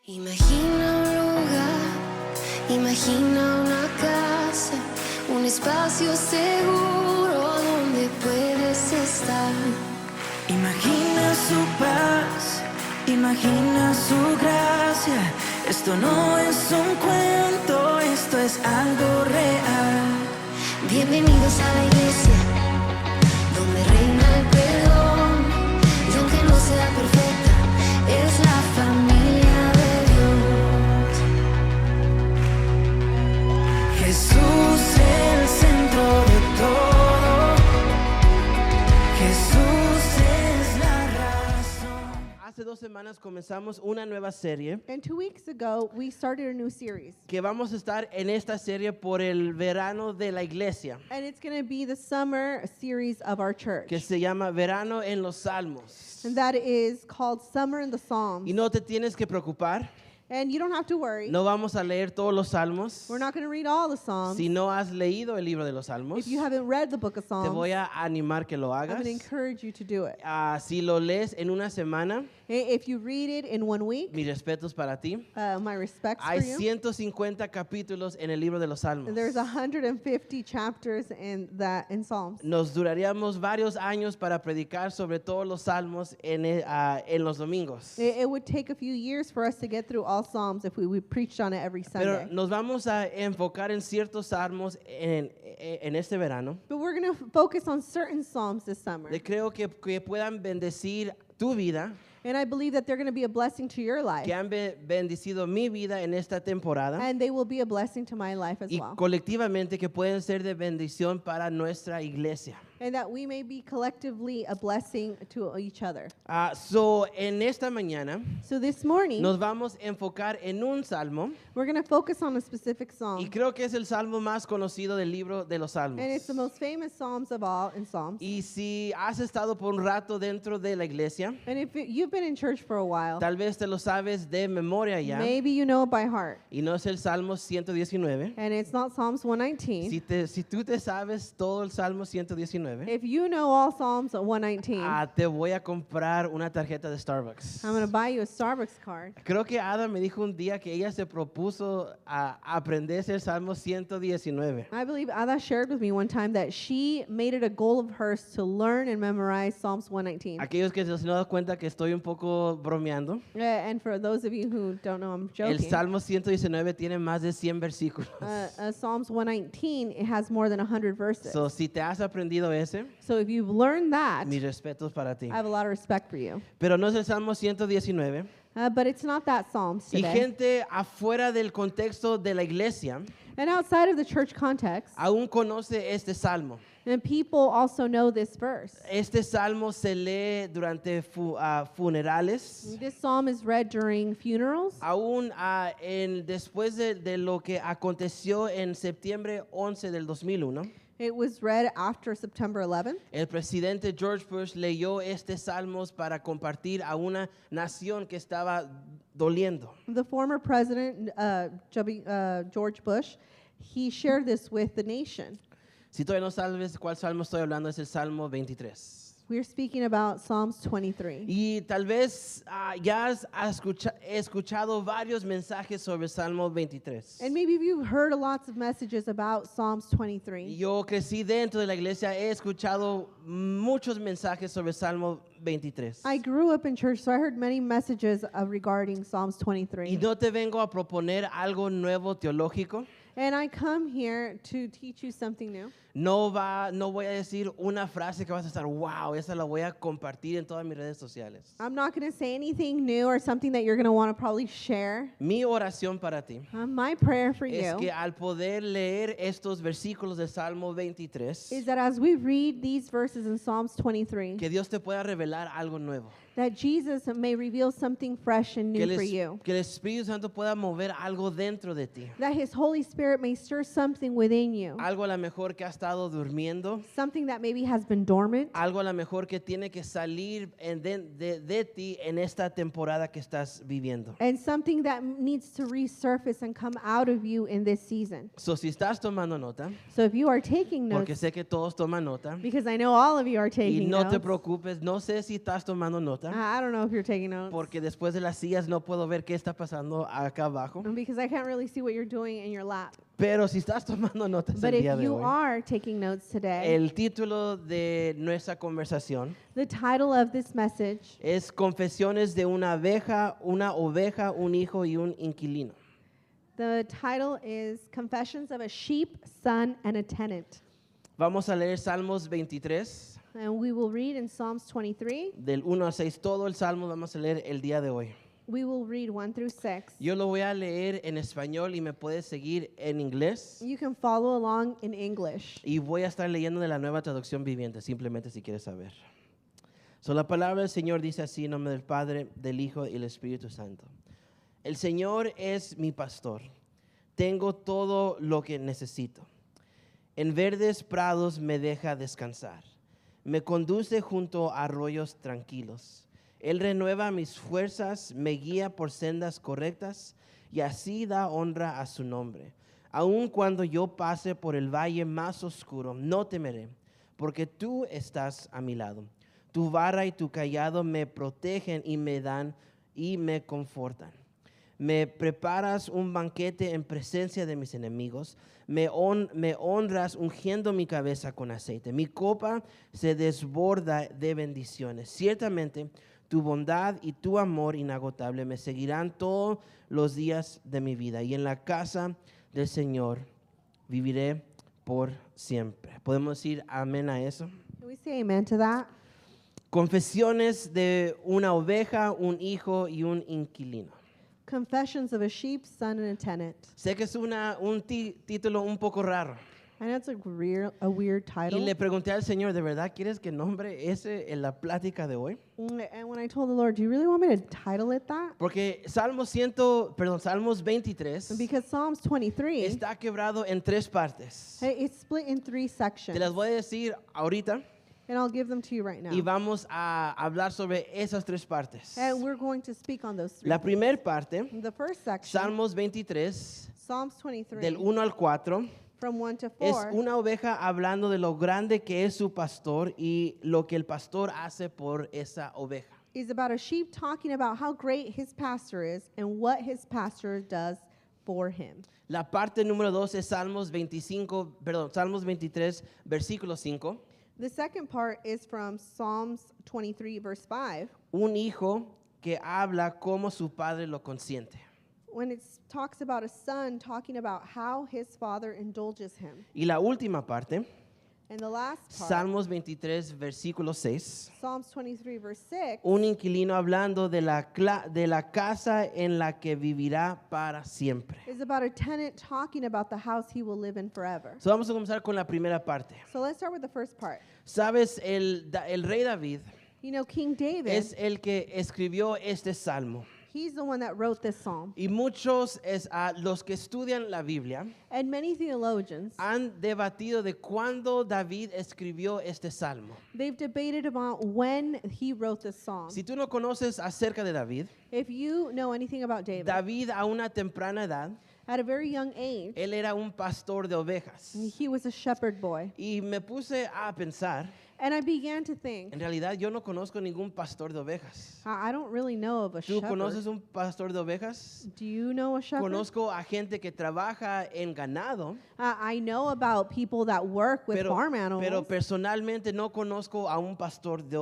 Imagina un lugar, imagina una casa, un espacio seguro donde puedes estar. Imagina su paz, imagina su gracia. Esto no es un cuento, esto es algo real. Bienvenidos a la iglesia, donde reina el perdón. Y aunque no sea perfecta, es la familia de Dios. Jesús el centro de todo. Jesús es la razón. Hace 2 semanas comenzamos una nueva serie And 2 weeks ago, we started a new series. que vamos a estar en esta serie por el verano de la iglesia, And it's going to be the summer series of our church. que se llama Verano en los Salmos. And that is called Summer in the Psalms. Y no te tienes que preocupar, And you don't have to worry. no vamos a leer todos los salmos. We're not going to read all the Psalms. Si no has leído el libro de los salmos, If you haven't read the book of te Psalms, voy a animar que lo I'm hagas. going to encourage you to do it. Si lo lees en una semana, If you read it in 1 week, mis respetos para ti. my respects for Hay you. 150 capítulos en el libro de los salmos. There's 150 chapters in Psalms. Nos duraríamos varios años para predicar sobre todos los salmos en los domingos. It would take a few years for us to get through all Psalms if we preached on it every Pero Sunday. nos vamos a enfocar en ciertos salmos en este verano. But we're going to focus on certain Psalms this summer. Creo que puedan bendecir tu vida, And I believe that they're going to be a blessing to your life. que han bendecido mi vida en esta temporada And they will be a blessing to my life as y well. colectivamente que pueden ser de bendición para nuestra iglesia. And that we may be collectively a blessing to each other. En esta mañana So this morning, nos vamos a enfocar en un salmo we're going to focus on a specific y psalm. creo que es el salmo más conocido del libro de los salmos. And it's the most famous Psalms of all in Psalms. Y si has estado por un rato dentro de la iglesia, And if you've been in church for a while, tal vez te lo sabes de memoria ya, maybe you know it by heart. y no es el Salmo 119. And it's not Psalms 119. Si tú te sabes todo el Salmo 119, If you know all Psalms 119, te voy a comprar una tarjeta de Starbucks. I'm going to buy you a Starbucks card. Creo que Ada me dijo un día que ella se propuso a aprenderse el Salmo 119. I believe Ada shared with me one time that she made it a goal of hers to learn and memorize Psalms 119. Aquellos que se han dado cuenta que estoy un poco bromeando, And for those of you who don't know, I'm el joking. Salmo 119 tiene más de 100 versículos. Psalms 119, it has more than 100 verses. So, si te has aprendido ese, So if you've learned that, mis respetos para ti. I have a lot of respect for you. Pero no es el Salmo 119. But it's not that Psalms Y today. gente afuera del contexto de la iglesia And outside of the church context, aún conoce este salmo. and people also know this verse. Este salmo se lee durante funerales, This psalm is read during funerals, aún después de lo que aconteció en septiembre 11 del 2001. it was read after September 11th. El presidente George Bush leyó este salmos para compartir a una nación que estaba doliendo. The former president, George Bush, he shared this with the nation. Si todavía no sabes cuál salmo estoy hablando, es el Salmo 23. We're speaking about Psalms 23. Y tal vez ya has escuchado varios mensajes sobre el Salmo 23. And maybe you've heard lots of messages about Psalms 23. Yo crecí dentro de la iglesia, he escuchado muchos mensajes sobre el Salmo 23. I grew up in church, so I heard many messages regarding Psalms Y 23. no te vengo a proponer algo nuevo teológico. And I come here to teach you something new. No voy a decir una frase que vas a estar, wow, esa la voy a compartir en todas mis redes sociales. I'm not going to say anything new or something that you're going to want to probably share. Mi oración para ti My prayer for es que you al poder leer estos versículos del Salmo 23, is that as we read these verses in Psalms 23, que Dios te pueda revelar algo nuevo. that Jesus may reveal something fresh and new for you. Que el Espíritu Santo pueda mover algo dentro de ti. That His Holy Spirit may stir something within you. Algo a lo mejor que has estado durmiendo, something that maybe has been dormant, algo a lo mejor que tiene que salir de ti en esta temporada que estás viviendo. and something that needs to resurface and come out of you in this season. So, si estás tomando nota, So if you are taking porque notes, sé que todos toman nota, because I know all of you are y taking no te notes. preocupes, no sé si estás tomando nota, I don't know if you're taking notes. porque después de las sillas no puedo ver qué está pasando acá abajo. Because I can't really see what you're doing in your lap. Pero si estás tomando notas But el if día de you hoy, are taking notes today, el título de nuestra conversación the title of this message es Confesiones de una oveja, un hijo y un inquilino. The title is Confessions of a Sheep, Son, and a Tenant. Vamos a leer Salmos 23, And we will read in Psalms 23. del 1 al 6. Todo el Salmo vamos a leer el día de hoy. We will read 1 through 6. Yo lo voy a leer en español y me puedes seguir en inglés. You can follow along in English. Y voy a estar leyendo de la nueva traducción viviente, simplemente si quieres saber. So, la palabra del Señor dice así, en nombre del Padre, del Hijo y del Espíritu Santo. El Señor es mi pastor. Tengo todo lo que necesito. En verdes prados me deja descansar. Me conduce junto a arroyos tranquilos. Él renueva mis fuerzas, me guía por sendas correctas y así da honra a su nombre. Aun cuando yo pase por el valle más oscuro, no temeré, porque tú estás a mi lado. Tu vara y tu cayado me protegen y me dan y me confortan. Me preparas un banquete en presencia de mis enemigos. Me honras ungiendo mi cabeza con aceite. Mi copa se desborda de bendiciones. Ciertamente, tu bondad y tu amor inagotable me seguirán todos los días de mi vida. Y en la casa del Señor viviré por siempre. ¿Podemos decir amén a eso? Can we say amen to that? Confesiones de una oveja, un hijo y un inquilino. Confessions of a Sheep, Son, and a Tenant. Sé que es un título un poco raro. I know it's a weird Y title. le pregunté al Señor, ¿de verdad quieres que nombre ese en la plática de hoy? And when I told the Lord, do you really want me to title it that? Porque Salmos 23 Because Psalms 23, está quebrado en 3 partes. it's split in 3 Te sections. las voy a decir ahorita And I'll give them to you right now. y vamos a hablar sobre esas 3 partes. And we're going to speak on those 3. La primera parte, The first section, Salmos 23, Psalms 23, del 1 al 4, from 1 to es 4, una oveja hablando de lo grande que es su pastor y lo que el pastor hace por esa oveja. is about a sheep talking about how great his pastor is and what his pastor does for him. La parte número 2 es Salmos 23, versículo 5. The second part is from Psalms 23, verse 5, Un hijo que habla como su padre lo consiente. when it talks about a son talking about how his father indulges him. Y la última parte, And the last part, Salmos 23, versículo 6. Psalms 23, verse 6, Un inquilino hablando de la casa en la que vivirá para siempre. is about a tenant talking about the house he will live in forever. So vamos a comenzar con la primera parte. So let's start with the first part. Sabes, el rey David You know, King David, es el que escribió este salmo. he's the one that wrote this psalm. Y muchos, los que estudian la Biblia, And many theologians, han debatido de cuándo David escribió este salmo. they've debated about when he wrote this psalm. Si tú no conoces acerca de David, If you know anything about David, David a una temprana edad, at a very young age, él era un pastor de ovejas. he was a shepherd boy. Y me puse a pensar, And I began to think, en realidad yo no conozco ningún pastor de ovejas. I don't really know of a ¿Tú shepherd. conoces un pastor de ovejas? Do you know a shepherd? Conozco a gente que trabaja en ganado, I know about people that work with farm animals, pero personalmente no conozco a un pastor de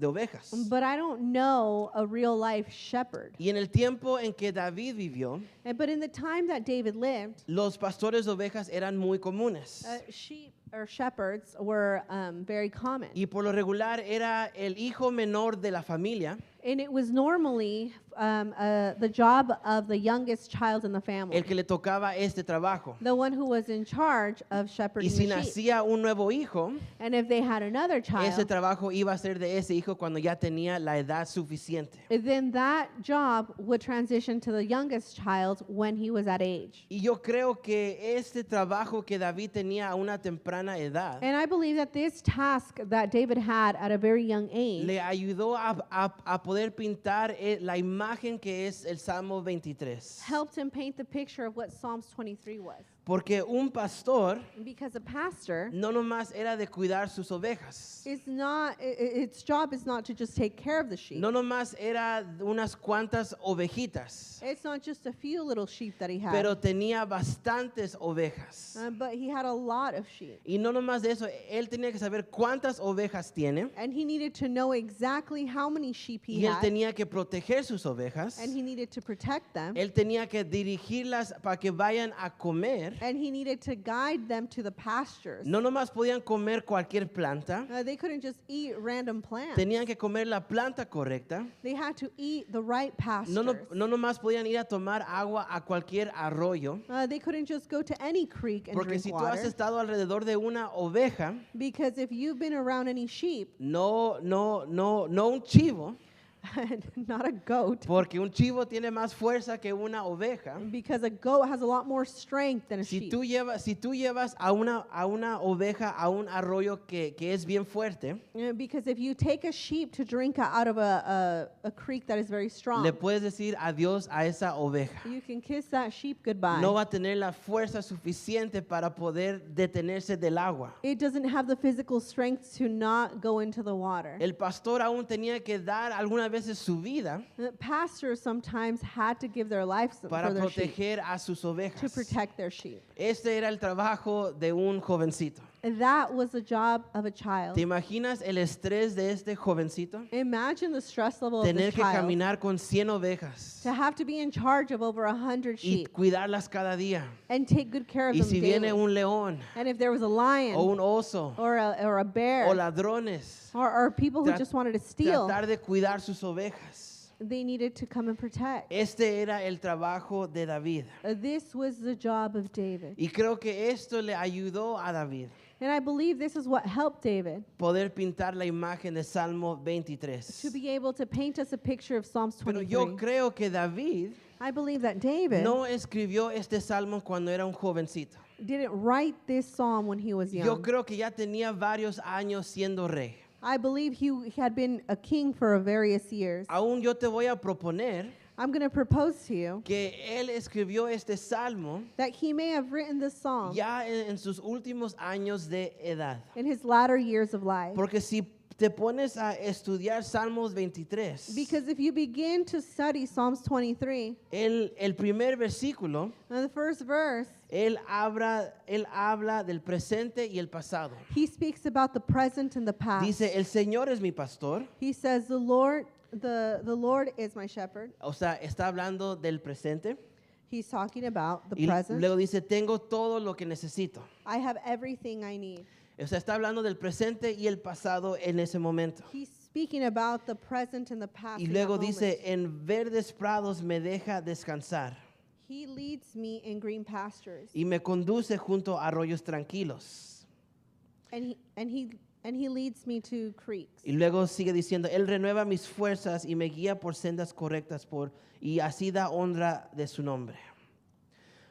ovejas. but I don't know a real life shepherd. Y en el tiempo en que David vivió, But in the time that David lived, los pastores de ovejas eran muy comunes. sheep or shepherds were very common. Y por lo regular era el hijo menor de la familia And it was normally the job of the youngest child in the el family, que le tocaba este trabajo. the one who was in charge of Y shepherding si the sheep. nacía un nuevo hijo, And if they had another ese child, trabajo iba a ser de ese hijo cuando ya tenía la edad suficiente. then that job would transition to the youngest child when he was at age. Y yo creo que este trabajo que David tenía a una temprana edad And I believe that this task that David had at a very young age le ayudó a poder pintar la imagen que es el Salmo 23. helped him paint the picture of what Psalms 23 was. Porque un pastor Because a pastor no nomás era de cuidar sus ovejas. is not, its job is not to just take care of the sheep. No nomás era unas cuantas ovejitas, It's not just a few little sheep that he had, pero tenía bastantes ovejas. but he had a lot of sheep. Y no nomás de eso, él tenía que saber cuántas ovejas tiene And he needed to know exactly how many sheep he y él had, tenía que proteger sus ovejas. and he needed to protect them, Él tenía que dirigirlas para que vayan a comer. and he needed to guide them to the pastures. No nomás podían comer cualquier planta, They couldn't just eat random plants. tenían que comer la planta correcta. They had to eat the right pastures. No nomás podían ir a tomar agua a cualquier arroyo. They couldn't just go to any creek and Porque drink si tú has water. estado alrededor de una oveja, Because if you've been around any sheep, no un chivo, not a goat, porque un chivo tiene más fuerza que una oveja. because a goat has a lot more strength than a Si sheep. tú llevas a una oveja a un arroyo que es bien fuerte, Because if you take a sheep to drink out of a creek that is very strong, le puedes decir adiós a esa oveja. you can kiss that sheep goodbye. No va a tener la fuerza suficiente para poder detenerse del agua. It doesn't have the physical strength to not go into the water. El pastor aún tenía que dar algunas veces su vida Pastors sometimes had to give their lives para for their sheep, proteger a sus to ovejas. protect their sheep. Este era el trabajo de un jovencito. That was the job of a child. ¿Te imaginas el estrés de este jovencito? Imagine the stress level of Tener this que child. caminar con 100 ovejas To have to be in charge of over 100 y sheep cuidarlas cada día. and take good care of Y them si viene daily. un león And if there was a lion o un oso or a bear o ladrones, or people who tra- just wanted to steal, tratar de cuidar sus ovejas. they needed to come and protect. Este era el trabajo de David. This was the job of David. Y creo que esto le ayudó a David And I believe this is what helped David poder pintar la imagen de Salmo to 23. be able to paint us a picture of Psalms Pero 23. yo creo que David I believe that David no escribió este salmo cuando era un jovencito. didn't write this psalm when he was Yo young. creo que ya tenía varios años siendo rey. I believe he had been a king for various years. Aún yo te voy a proponer I'm going to propose to you que él escribió este salmo that he may have written this psalm ya en sus últimos años de edad. in his latter years of life. Porque si te pones a estudiar Salmos 23, Because if you begin to study Psalms 23, el primer versículo, the first verse, él habla del presente y el pasado. he speaks about the present and the past. Dice, el Señor es mi pastor. He says, the Lord is my shepherd. O sea, está hablando del presente. He's talking about the Y present. luego dice, tengo todo lo que necesito. I have everything I need. O sea, está hablando del presente y el pasado en ese momento. He's speaking about the present and the past. Y in luego that dice, moment. en verdes prados me deja descansar He leads me in green pastures. y me conduce junto a arroyos tranquilos. And he leads me to creeks. Y luego sigue diciendo, Él renueva mis fuerzas y me guía por sendas correctas y así da honra de su nombre.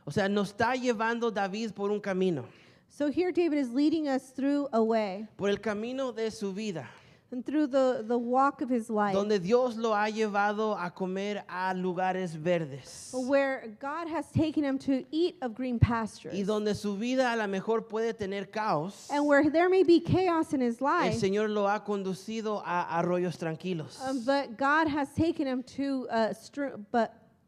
O sea, nos está llevando David por un camino, So here David is leading us through a way, por el camino de su vida, and through the walk of his life, donde Dios lo ha llevado a comer a lugares verdes. where God has taken him to eat of green pastures. Y donde su vida a lo mejor puede tener caos, And where there may be chaos in his el life, Señor lo ha conducido a arroyos tranquilos. but God has taken him to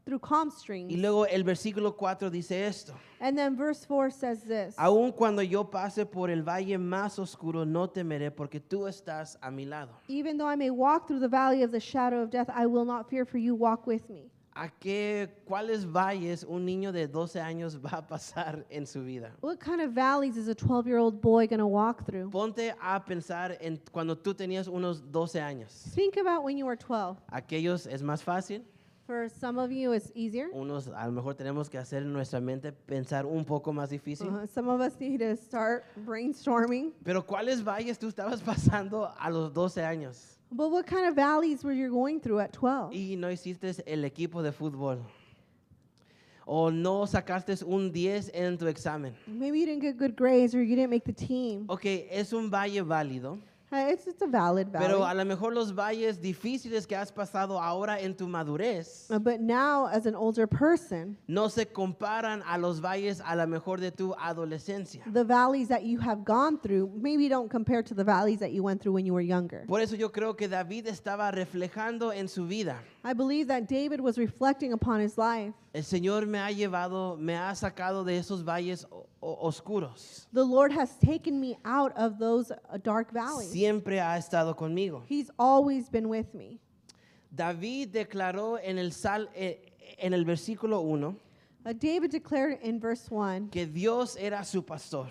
through calm Y streams. luego el versículo 4 dice esto. And then verse 4 says this. Aun cuando yo pase por el valle más oscuro, no temeré porque tú estás a mi lado. Even though I may walk through the valley of the shadow of death, I will not fear, for you walk with me. ¿Cuáles valles un niño de 12 años va a pasar en su vida? What kind of valleys is a 12-year-old boy going to walk through? Ponte a pensar en cuando tú tenías unos 12 años. Think about when you were 12. Aquellos es más fácil, For some of you, it's easier. Unos a lo mejor tenemos que hacer en nuestra mente pensar un poco más difícil. Some of us need to start brainstorming. Pero ¿cuáles valles tú estabas pasando a los 12 años? But what kind of valleys were you going through at 12? Y no hiciste el equipo de fútbol. O no sacaste un 10 en tu examen. Maybe you didn't get good grades or you didn't make the team. Ok, es un valle válido. It's a valid Pero a valley. lo mejor los valles difíciles que has pasado ahora en tu madurez But now, as an older person, no se comparan a los valles a lo mejor de tu adolescencia. the valleys that you have gone through maybe don't compare to the valleys that you went through when you were younger. Por eso yo creo que David estaba reflejando en su vida. I believe that David was reflecting upon his life. El Señor me ha llevado, me ha sacado de esos valles oscuros. The Lord has taken me out of those dark valleys. Siempre ha estado conmigo. He's always been with me. David declaró en el versículo 1 David declared in verse 1 que Dios era su pastor,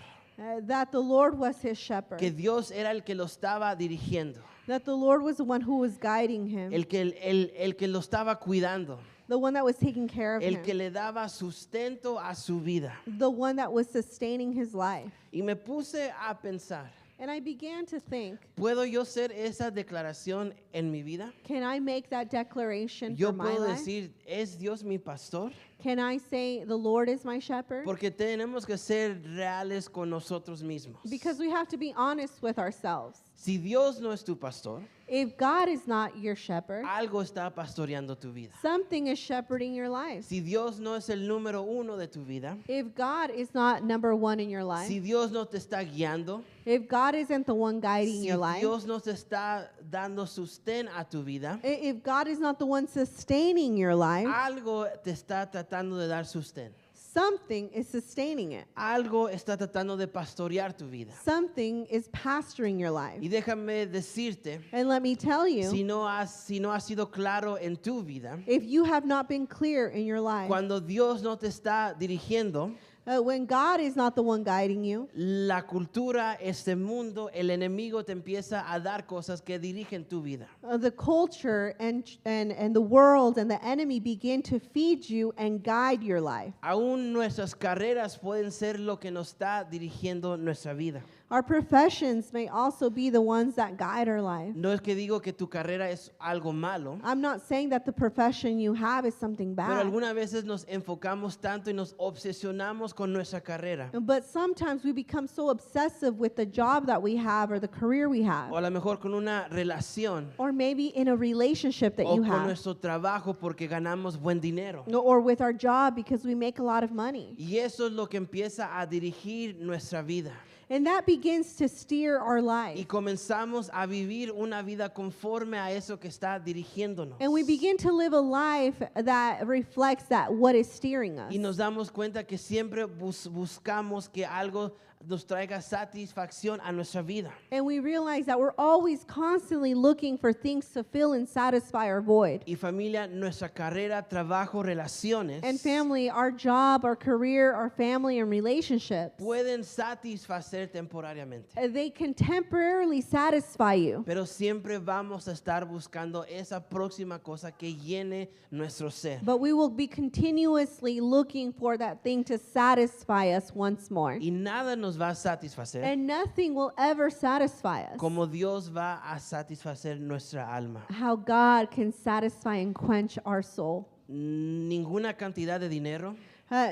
that the Lord was his shepherd, que Dios era el que lo estaba dirigiendo, that the Lord was the one who was guiding him, el que lo estaba cuidando, the one that was taking care of el que him, le daba sustento a su vida. the one that was sustaining his life. Y me puse a pensar, And I began to think, ¿puedo yo hacer esa declaración en mi vida? can I make that declaration Yo for my puedo life? decir, ¿es Dios mi pastor? Can I say the Lord is my shepherd? Porque tenemos que ser reales con nosotros mismos. Because we have to be honest with ourselves. Si Dios no es tu pastor, If God is not your shepherd, algo está pastoreando tu vida. something is shepherding your life. Si Dios no es el número uno de tu vida, If God is not number one in your life, si Dios no te está guiando, if God isn't the one guiding si your life, Dios no te está dando sustén a tu vida, if God is not the one sustaining your life, algo te está tratando de dar sustén. something is sustaining it. Algo está tratando de pastorear tu vida. Something is pastoring your life. Y déjame decirte, And let me tell you, si no has sido claro en tu vida, if you have not been clear in your life, cuando Dios no te está dirigiendo, when God is not the one guiding you, la cultura, este mundo, el enemigo te empieza a dar cosas que dirigen tu vida. the culture and the world and the enemy begin to feed you and guide your life. Aún nuestras carreras pueden ser lo que nos está dirigiendo nuestra vida. Our professions may also be the ones that guide our life. No es que digo que tu carrera es algo malo, I'm not saying that the profession you have is something pero bad. algunas veces nos enfocamos tanto y nos obsesionamos con nuestra carrera. But sometimes we become so obsessive with the job that we have or the career we O have. a lo mejor con una relación Or maybe in a relationship that o you con have. nuestro trabajo porque ganamos buen dinero. Or with our job because we make a lot of money. Y eso es lo que empieza a dirigir nuestra vida. And that begins to steer our Y life. comenzamos a vivir una vida conforme a eso que está dirigiéndonos. And we begin to live a life that reflects that what is steering us. Y nos damos cuenta que siempre buscamos que algo nos traiga satisfacción a nuestra vida. And we realize that we're always constantly looking for things to fill and satisfy our void. Y familia, nuestra carrera, trabajo, relaciones And family, our job, our career, our family, and relationships, pueden satisfacer temporariamente. they can temporarily satisfy you. Pero siempre vamos a estar buscando esa próxima cosa que llene nuestro ser. But we will be continuously looking for that thing to satisfy us once more. Y nada nos va a satisfacer And nothing will ever satisfy us. como Dios va a satisfacer nuestra alma. How God can satisfy and quench our soul. Ninguna cantidad de dinero,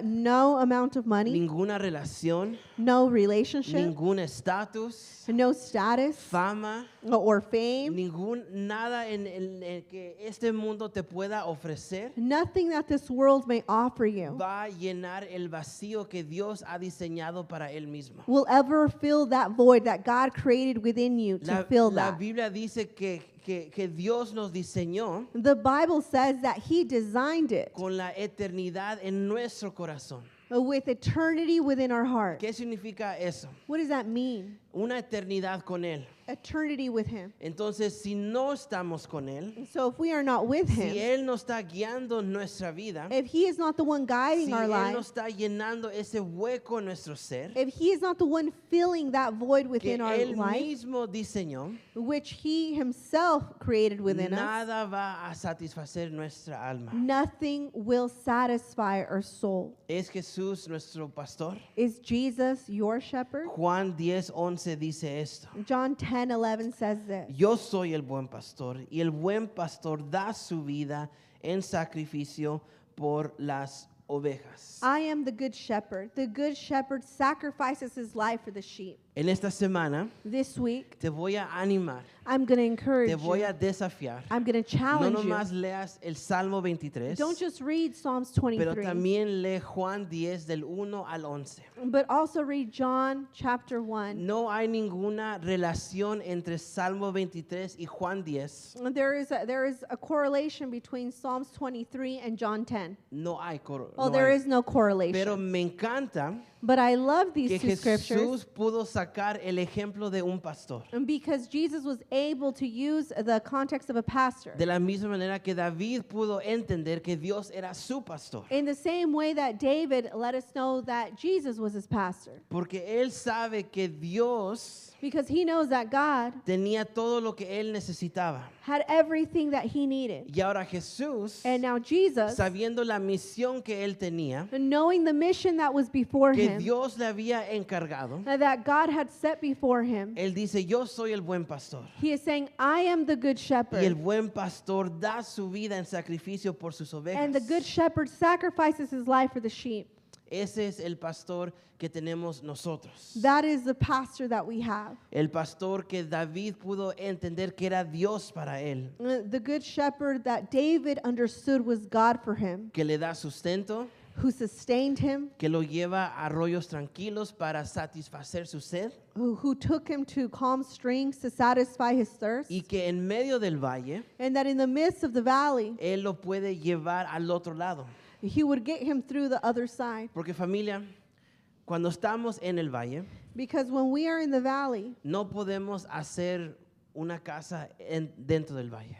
No amount of money, ninguna relación, no relationship, ningún estatus, no status fama, or fame, nada en el que este mundo te pueda ofrecer nothing that this world may offer you va a llenar el vacío que Dios ha diseñado para él mismo. will ever fill that void that God created within you to fill La that. Biblia dice que Dios nos diseñó The Bible says that He designed it con la eternidad en nuestro corazón. with eternity within our heart. ¿Qué significa eso? What does that mean? una eternidad con Él. eternity with him. Entonces, si no estamos con Él, And so if we are not with si him, Él no está guiando nuestra vida, if he is not the one guiding si our Él no life, está llenando ese hueco en nuestro ser, if he is not the one filling that void que within our Él life, mismo diseñó, which he himself created within us, nada va a satisfacer nuestra alma. nothing will satisfy our soul. ¿Es Jesús nuestro pastor? Is Jesus your shepherd? Juan 10:11 dice esto. John 10:11 says this. Yo soy el buen pastor y el buen pastor da su vida en sacrificio por las ovejas. I am the good shepherd. The good shepherd sacrifices his life for the sheep. En esta semana This week, te voy a animar, I'm going to encourage te voy you. a desafiar. I'm going to No challenge nomás you. leas el Salmo 23, Don't just read Psalms pero 23, también lee Juan 10 del 1 al 11. but also read John chapter 1. No hay ninguna relación entre Salmo 23 y Juan 10. There is a correlation between Psalms 23 and John 10. No hay. Well, no there hay. is no Pero correlation. me encanta But I love que these two scriptures Jesús pudo sacar el ejemplo de un pastor. because Jesus was able to use the context of a pastor. De la misma manera que David pudo entender que Dios era su pastor. In the same way that David let us know that Jesus was his pastor. Porque él sabe que Dios Because he knows that God tenía todo lo que él necesitaba. had everything that he needed. Y ahora Jesús, And now Jesus, sabiendo la misión que él tenía, knowing the mission that was before que him, Dios le había encargado, that God had set before him, él dice, yo soy el buen pastor. he is saying, I am the good Y el shepherd. buen pastor da su vida en sacrificio por sus And the good ovejas. shepherd sacrifices his life for the sheep. Ese es el pastor que tenemos nosotros. That is the pastor that we have. El pastor que David pudo entender que era Dios para él, The good shepherd that David understood was God for him, que le da sustento, who sustained him, que lo lleva a arroyos tranquilos para satisfacer su sed, who took him to calm streams to satisfy his thirst, y que en medio del valle and that in the midst of the valley, él lo puede llevar al otro lado. he would get him through the other side. Porque familia, cuando estamos en el valle, Because when we are in the valley, no podemos hacer una casa dentro del valle.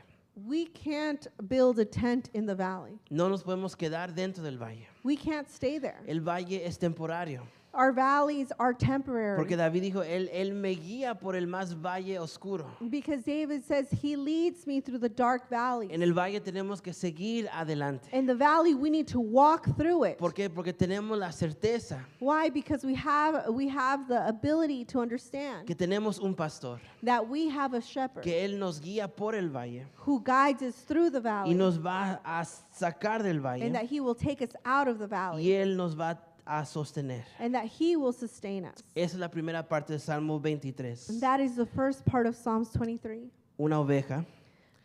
we can't build a tent in the valley. No nos podemos quedar dentro del valle. We can't stay there. El valle es temporario. Our valleys are temporary. Porque David dijo, él me guía por el más valle oscuro. Because David says, he leads me through the dark valley. En el valle tenemos que seguir adelante. In the valley, we need to walk through it. ¿Por qué? Porque tenemos la certeza Why? Because we have the ability to understand que tenemos un pastor, that we have a shepherd que él nos guía por el valle who guides us through the y valley, nos va a sacar del and valle that he will take us out of the y valley, él nos va a sostener. and that he will sustain us. Esa es la primera parte de Salmo 23. And that is the first part of Psalms 23. Una oveja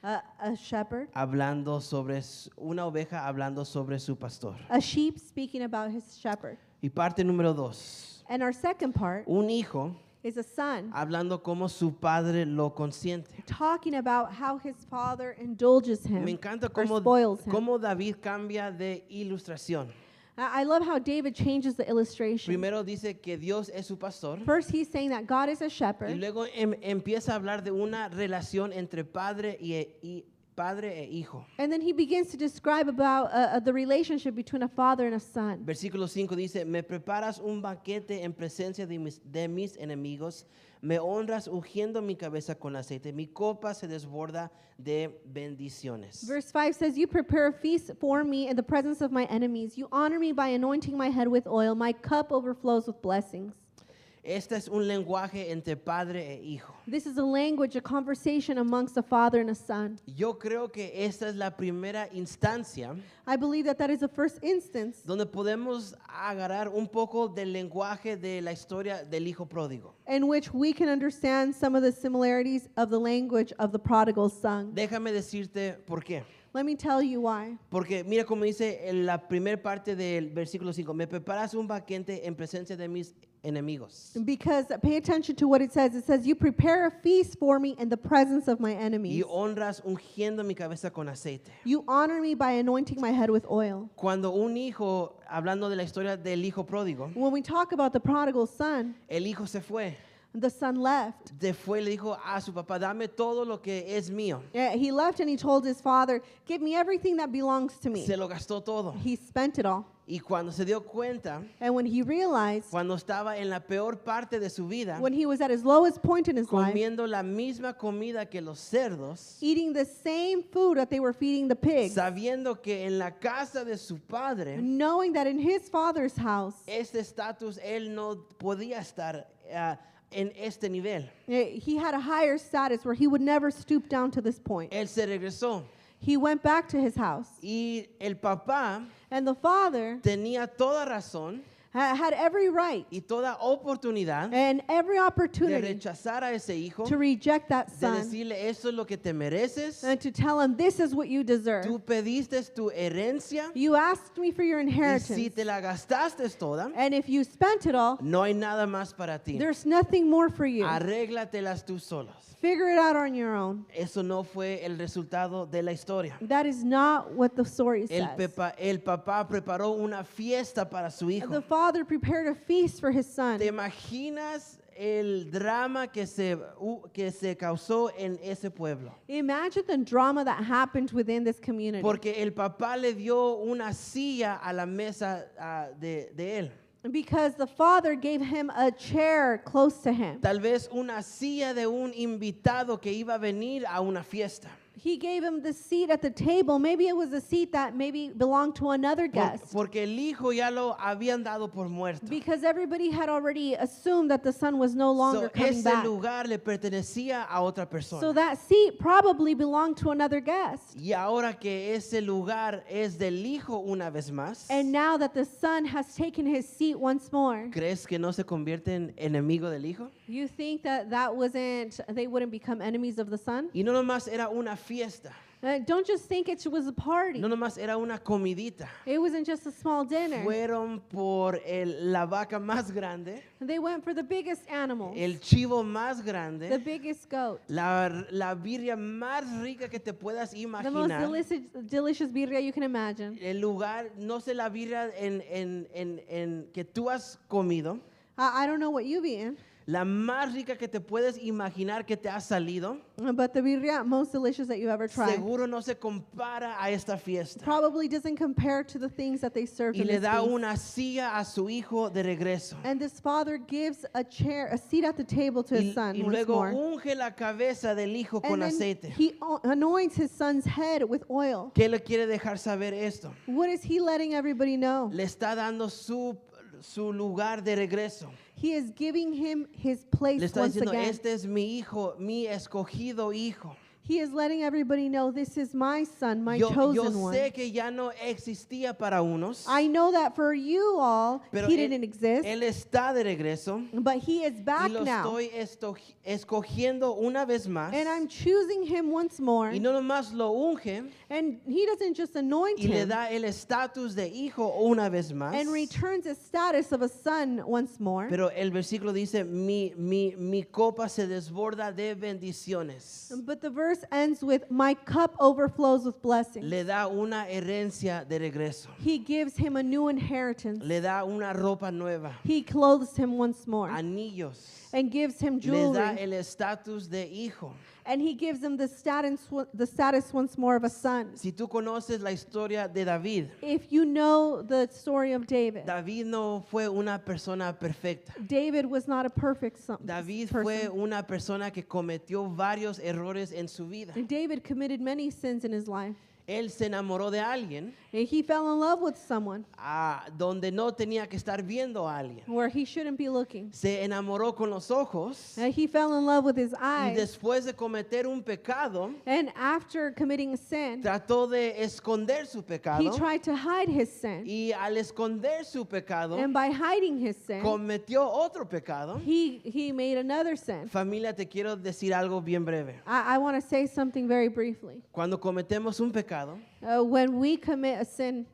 A shepherd, hablando sobre una oveja hablando sobre su pastor. a sheep speaking about his shepherd. Y parte número 2. And our second part Un hijo is a son hablando como su padre lo consiente. talking about how his father indulges him Me encanta or cómo, spoils him. cómo David cambia de ilustración. I love how David changes the illustration. Primero dice que Dios es su pastor First, he's saying that God is a y shepherd. luego empieza a hablar de una relación entre padre padre e hijo. And then he begins to describe about the relationship between a father and a son. Versículo 5 dice, me preparas un banquete en presencia de mis enemigos, me honras ungiendo mi cabeza con aceite, mi copa se desborda de bendiciones. Verse 5 says, you prepare a feast for me in the presence of my enemies. You honor me by anointing my head with oil. My cup overflows with blessings. Este es un lenguaje entre padre e hijo. This is a language, a conversation amongst a father and a son. Yo creo que esta es la primera instancia I believe that is the first instance donde podemos agarrar un poco del lenguaje de la historia del hijo pródigo. in which we can understand some of the similarities of the language of the prodigal son. Déjame decirte por qué. Let me tell you why. Porque mira como dice en la primera parte del versículo 5, me preparas un banquete en presencia de mis enemigos. Because pay attention to what it says. It says, you prepare a feast for me in the presence of my enemies. Y honras ungiendo mi cabeza con aceite. You honor me by anointing my head with oil. Cuando un hijo, hablando de la historia del hijo pródigo, When we talk about the prodigal son, el hijo se fue. The son left. Fue y le dijo a su papá, dame todo lo que es mío. He left and he told his father, give me everything that belongs to me. Se lo gastó todo. He spent it all. Y cuando se dio cuenta, And when he realized, cuando estaba en la peor parte de su vida, when he was at his lowest point in his life, comiendo la misma comida que los cerdos, eating the same food that they were feeding the pigs, sabiendo que en la casa de su padre, knowing that in his father's house, este estatus él no podía estar en este nivel. he had a higher status where he would never stoop down to this point. Él se regresó He went back to his house. y el papá And the father tenía toda razón had every right y toda oportunidad and every de opportunity rechazar a ese hijo, to reject that de son decirle, esto es lo que te mereces, and to tell him, this is what you deserve. tú pediste tu herencia You asked me for your y si inheritance. te la gastaste toda, And if you spent it all, no hay nada más para ti. there's nothing more for you. Arréglatelas tú solas. Figure it out on your own. Eso no fue el resultado de la historia. That is not what the story El, says. el papá preparó una fiesta para su hijo. The father prepared a feast for his son. ¿Te imaginas el drama que se causó en ese pueblo? Imagine the drama that happened within this community. Porque el papá le dio una silla a la mesa de él. Because the father gave him a chair close to him. Tal vez una silla de un invitado que iba a venir a una fiesta. He gave him the seat at the table. Maybe it was a seat that maybe belonged to another guest. Porque el hijo ya lo habían dado por muerto. Because everybody had already assumed that the son was no longer coming Ese back. lugar le pertenecía a otra persona. So that seat probably belonged to another guest. Y ahora que ese lugar es del hijo una vez más, And now that the son has taken his seat once more, ¿crees que no se convierte en enemigo del hijo? you think that they wouldn't become enemies of the son? Y no nomás era una fiesta, Don't just think it was a party. no nomás era una comidita. It wasn't just a small dinner. Fueron por la vaca más grande, They went for the biggest animal, el chivo más the grande, biggest goat, la birria más rica que te puedas the most imaginar. delicious birria you can imagine. El lugar, no sé la birria en que tú has comido, I don't know what you've eaten, la más rica que te puedes imaginar que te ha salido, but the birria most delicious that you ever tried seguro no se compara a esta fiesta. probably doesn't compare to the things that they served Y in le this da feast. una silla a su hijo de regreso. And this father gives a seat at the table to his son Y once luego more. unge la cabeza del hijo con And then aceite. he anoints his son's head with oil. ¿Qué le quiere dejar saber esto? What is he letting everybody know? Le está dando su lugar de regreso. He is giving him his place Le está once diciendo, again. este es mi hijo, mi escogido hijo. He is letting everybody know, this is my son, my Yo chosen one. sé que ya no existía para unos, I know that for you all, pero he didn't exist, él está de regreso but he is y back lo now. estoy escogiendo una vez más. And I'm choosing him once more. Y no nomás lo unge And he doesn't just anoint y le him da el estatus de hijo una vez más. and returns his status of a son once more. Pero el versículo dice, mi copa se desborda de bendiciones. But the verse ends with, my cup overflows with blessings. Le da una herencia de regreso. He gives him a new inheritance. Le da una ropa nueva, He clothes him once more anillos. and gives him Le da jewelry. el estatus de hijo. And he gives him the status once more of a son. Si tú conoces la historia de David, If you know the story of David, David no fue una persona perfecta. David was not a perfect David person. fue una persona que cometió varios errores en su vida. David committed many sins in his life. Él se enamoró de alguien He fell in love with someone donde no tenía que estar viendo a alguien. where he shouldn't be looking. Se enamoró con los ojos He fell in love with his y eyes. después de cometer un pecado, And after committing a sin, trató de esconder su he pecado tried to hide his sin. y al esconder su pecado, And by hiding his sin, cometió otro pecado. he made another sin. Familia, te quiero decir algo bien breve. I want to say something very briefly. Cuando cometemos un pecado, When we commit a sin,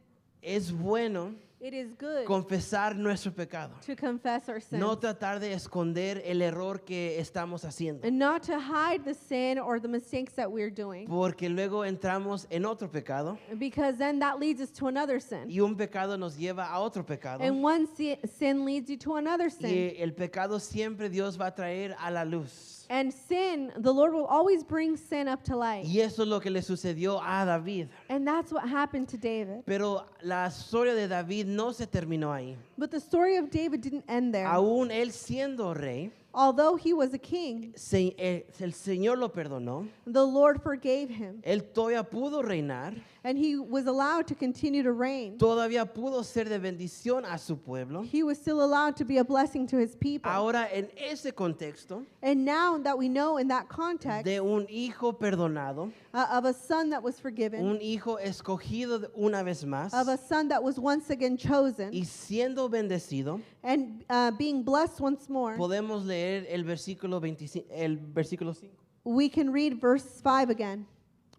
es bueno It is good confesar nuestro pecado. to confess our sins. No tratar de esconder el error que estamos haciendo. And not to hide the sin or the mistakes that we're doing. Porque luego entramos en otro pecado Because then that leads us to another sin. y un pecado nos lleva a otro pecado. And one sin leads you to another sin. Y el pecado siempre Dios va a traer a la luz. And sin, the Lord will always bring sin up to light. Y eso es lo que le sucedió a David. And that's what happened to David. Pero la historia de David no se terminó ahí. But the story of David didn't end there. Aún él siendo rey, Although he was a king, el Señor lo perdonó. the Lord forgave him. Él todavía pudo reinar. And he was allowed to continue to reign. Todavía pudo ser de bendición a su pueblo. He was still allowed to be a blessing to his people. Ahora en ese contexto And now that we know in that context de un hijo perdonado, of a son that was forgiven, un hijo escogido una vez más of a son that was once again chosen, y siendo bendecido, and being blessed once more, podemos leer el versículo 5. we can read verse 5 again.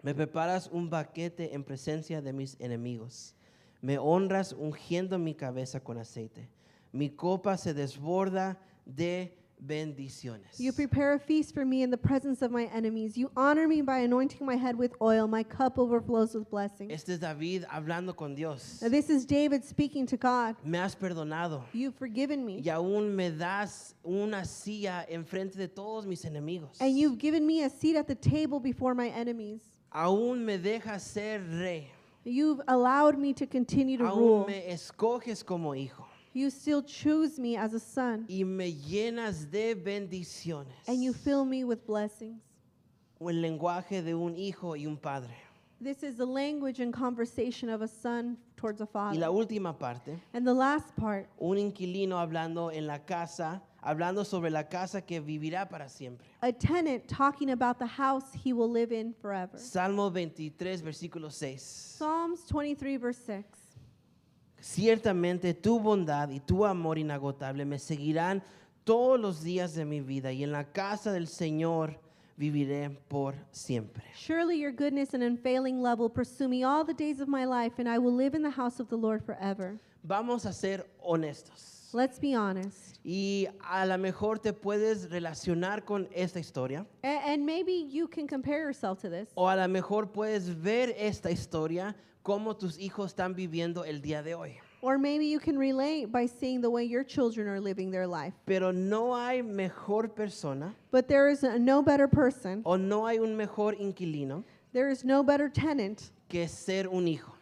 Me preparas un banquete en presencia de mis enemigos. Me honras ungiendo mi cabeza con aceite. Mi copa se desborda de bendiciones. You prepare a feast for me in the presence of my enemies. You honor me by anointing my head with oil. My cup overflows with blessings. Este es David hablando con Dios. Now, this is David speaking to God. Me has perdonado You've forgiven me. y aún me das una silla enfrente de todos mis enemigos. And you've given me a seat at the table before my enemies. Aún me dejas ser rey. You've allowed me to continue to Aún rule. me escoges como hijo. You still choose me as a son. Y me llenas de bendiciones. And you fill me with blessings. O el lenguaje de un hijo y un padre. This is the language and conversation of a son towards a Y la father. última parte, And the last part, un inquilino hablando en la casa, hablando sobre la casa que vivirá para siempre. a tenant talking about the house he will live in forever. Salmo 23, versículo 6. Psalms 23, verse 6. Ciertamente tu bondad y tu amor inagotable me seguirán todos los días de mi vida y en la casa del Señor viviré por siempre. Surely your goodness and unfailing love will pursue me all the days of my life, and I will live in the house of the Lord forever. Vamos a ser honestos. Let's be honest. Y a lo mejor te puedes relacionar con esta historia. And maybe you can compare yourself to this. O a lo mejor puedes ver esta historia como tus hijos están viviendo el día de hoy. Or maybe you can relate by seeing the way your children are living their life. Pero no hay mejor persona But there is no better person, o no hay un mejor inquilino there is no better tenant que ser un hijo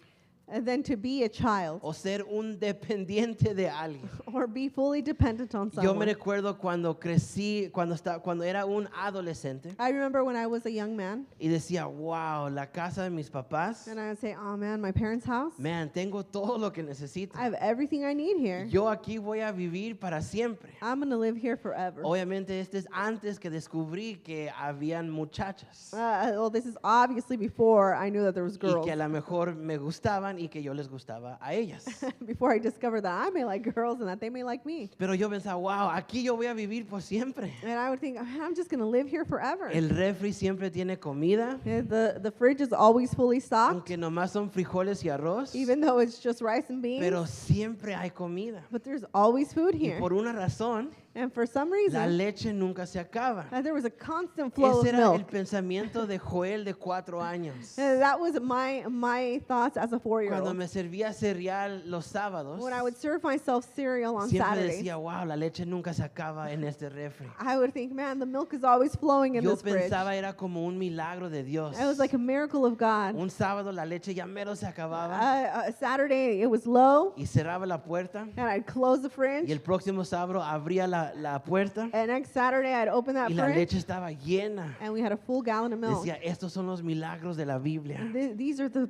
than to be a child o ser un dependiente de alguien. or be fully dependent on Yo me someone. recuerdo cuando crecí, cuando era un adolescente I remember when I was a young man, y decía, wow, la casa de mis papás, and I would say, oh man, my parents' house, man, tengo todo lo que necesito. I have everything I need here. Yo aquí voy a vivir para siempre. I'm going to live here forever. Obviamente este es antes que descubrí que habían muchachas Well, this is obviously before I knew that there was y girls. que a lo mejor me gustaban y que yo les gustaba a ellas. Before I discovered that I may like girls and that they may like me. Pero yo pensaba, wow, aquí yo voy a vivir por siempre. And I would think, I'm just going to live here forever. El refri siempre tiene comida, The fridge is always fully stocked, aunque nomás son frijoles y arroz, even though it's just rice and beans. pero siempre hay comida. But there's always food Y here. por una razón, And for some la reason, leche nunca se acaba. there was a constant flow Ese of era el milk. pensamiento de Joel de 4 años. That was my thoughts as a Cuando 4-year-old. me servía cereal los sábados, When I would serve myself cereal on siempre Saturdays, decía, wow, la leche nunca se acaba en este refri. I would think, man, the milk is always flowing in Yo this fridge. pensaba era como un milagro de Dios. It was like a miracle of God. Un sábado la leche ya mero se acababa Saturday, it was low, y cerraba la puerta. and I'd close the Y fridge. el próximo sábado abría la puerta And next Saturday, I'd open that y la fridge, leche estaba llena. and we had a full gallon of milk. Decía, estos son los milagros de la Biblia. These are the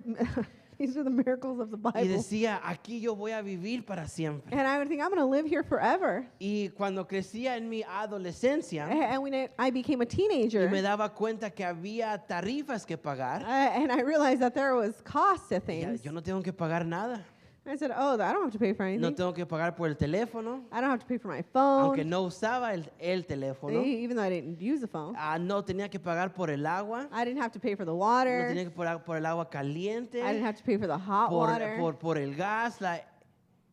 these are the miracles of the Y Bible. decía, aquí yo voy a vivir para siempre. And I would think, I'm going to live here forever. Y cuando crecía en mi adolescencia And when I became a y teenager, me daba cuenta que había tarifas que pagar, and I realized that there was cost to ya, things. yo no tengo que pagar nada. I said, oh, I don't have to pay for No anything. tengo que pagar por el teléfono, I don't have to pay for my phone, aunque no usaba el teléfono. even though I didn't use the phone. No tenía que pagar por el agua, I didn't have to pay for the no water. tenía que pagar por el agua caliente, I didn't have to pay for the hot water. por el gas.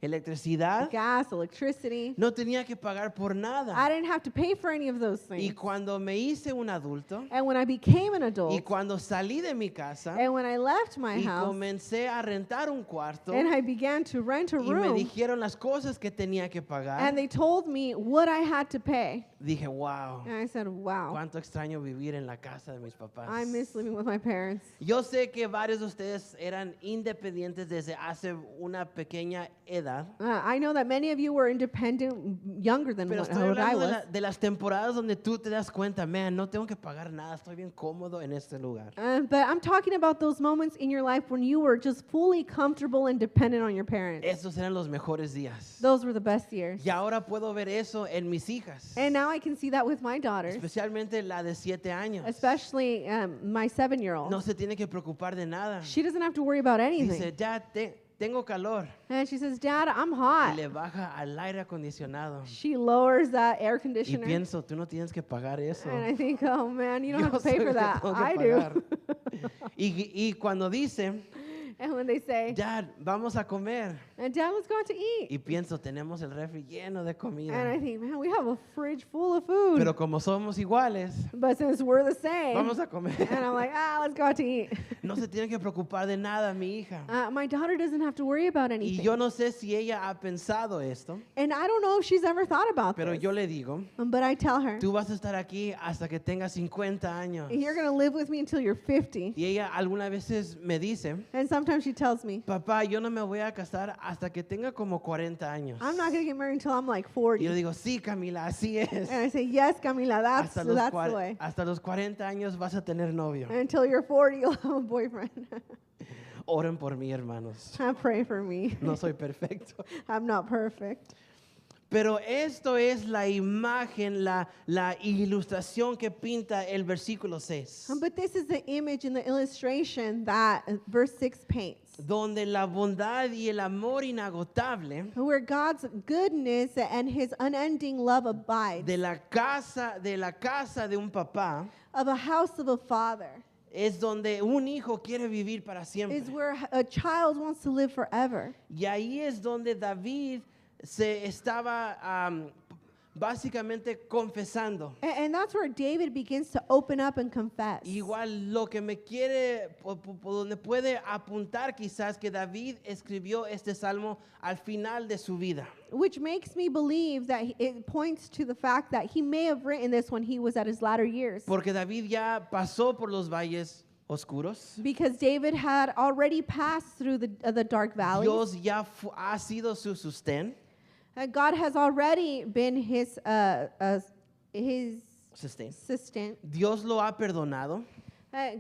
electricidad, gas, electricity. no tenía que pagar por I nada. didn't have to pay for any of those Y things. cuando me hice un adulto, And when I became an y adult, cuando salí de mi casa, and when I left my y house, comencé a rentar un cuarto, and I began to rent a y me room, dijeron las cosas que tenía que pagar, and they told me what I had to pay. dije, wow, And I said, wow, cuánto extraño vivir en la casa de mis papás. I miss living with my parents. Yo sé que varios de ustedes eran independientes desde hace una pequeña edad, I know that many of you were independent younger than pero what, estoy what I hablando was. de las temporadas donde tú te das cuenta, man, no tengo que pagar nada, estoy bien cómodo en este lugar. But I'm talking about those moments in your life when you were just fully comfortable and dependent on your parents. Esos eran los mejores días. Those were the best years. Y ahora puedo ver eso en mis hijas, And now I can see that with my daughters, especialmente la de 7 años. especially my 7-year-old. No se tiene que preocupar de nada. She doesn't have to worry about anything. Dice, ya tengo calor. And she says, Dad, I'm Y hot. le baja al aire acondicionado. She lowers that air Y conditioner. pienso, tú no tienes que pagar eso. And I think, oh man, you don't Yo have to pay soy for el que that. tengo que I pagar. do. Y cuando dice, And when they say, Dad, vamos a comer. and Dad, let's go out to eat. Y pienso, tenemos el refri lleno de And I comida. think, man, we have a fridge full of food. Pero como somos iguales, But since we're the same, vamos a comer. and I'm like, let's go out to eat. No se tiene que preocupar de nada mi hija. My daughter doesn't have to worry about Y anything. yo no sé si ella ha pensado esto, And I don't know if she's ever thought about pero this. yo le digo, But I tell her, tú vas a estar aquí hasta que tengas 50 años. you're going to live with me until you're 50. Y ella algunas veces me dice, And sometimes she tells me, papá, yo no me voy a casar hasta que tenga como 40 años. I'm not going to get married until I'm like Y 40. yo digo, sí, Camila, así es. And I say, yes, Camila, that's Hasta the way. hasta los 40 años vas a tener novio. Until you're 40, you'll have a boyfriend. Oren por mí, hermanos. Pray for me. No soy perfecto. I'm not perfect. Pero esto es la imagen, la ilustración que pinta el versículo 6. But this is the image and the illustration that verse 6 paints, Donde la bondad y el amor inagotable where God's goodness and his unending love abides, de la casa de un papá of a house of a father, es donde un hijo quiere vivir para siempre. is where a child wants to live forever. Y ahí es donde David se estaba básicamente confesando. And that's where David begins to open up and confess. Igual lo que me quiere, por donde puede apuntar quizás que David escribió este salmo al final de su vida. Which makes me believe that it points to the fact that he may have written this when he was at his latter years. Porque David ya pasó por los valles oscuros. Because David had already passed through the dark valleys. Dios ya ha sido su sostén. God has already been his Sostén. assistant. Dios lo ha perdonado.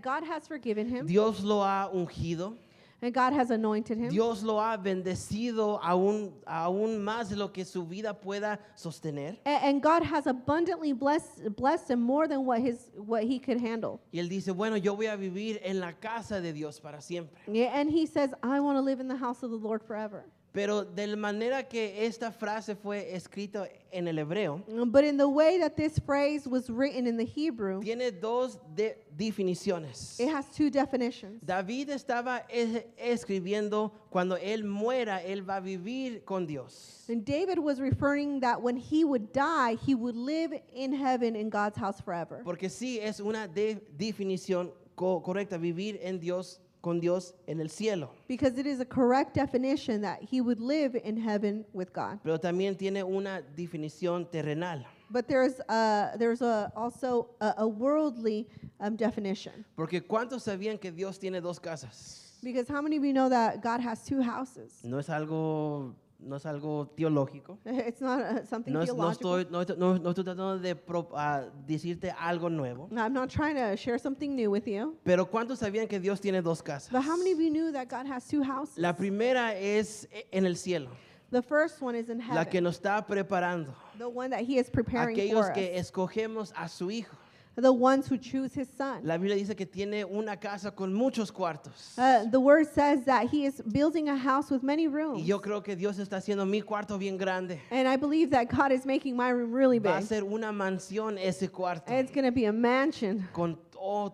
God has forgiven him. Dios lo ha ungido. And God has anointed him. Dios lo ha bendecido aún más de lo que su vida pueda sostener. And God has abundantly blessed him more than what he could handle. Y él dice, bueno, yo voy a vivir en la casa de Dios para siempre. Yeah, and he says, I want to live in the house of the Lord forever. Pero de la manera que esta frase fue escrita en el hebreo, But in the way that this phrase was written in the Hebrew, tiene dos definiciones. it has two definitions. David estaba escribiendo cuando él muera, él va a vivir con Dios. And David was referring that when he would die, he would live in heaven in God's house forever. Porque sí es una definición correcta, vivir en Dios, con Dios en el cielo. Because it is a correct definition that he would live in heaven with God. Pero también tiene una definición terrenal. But there's also a worldly definition. Porque ¿cuántos sabían que Dios tiene dos casas? Because how many of you know that God has two houses? No es algo teológico. It's not something No theological. estoy tratando de decirte algo nuevo. I'm not trying to share something new with you. Pero ¿cuántos sabían que Dios tiene dos casas? But how many of you knew that God has two houses? La primera es en el cielo, The first one is in la que heaven, nos está preparando. the one that he is preparing Aquellos for que us, escogemos a su hijo. the ones who choose his son. La Biblia dice que tiene una casa con muchos cuartos. The word says that he is building a house with many rooms. Y yo creo que Dios está haciendo mi cuarto bien grande. And I believe that God is making my room really Va a big. ser una mansión ese cuarto. It's going to be a mansion. Con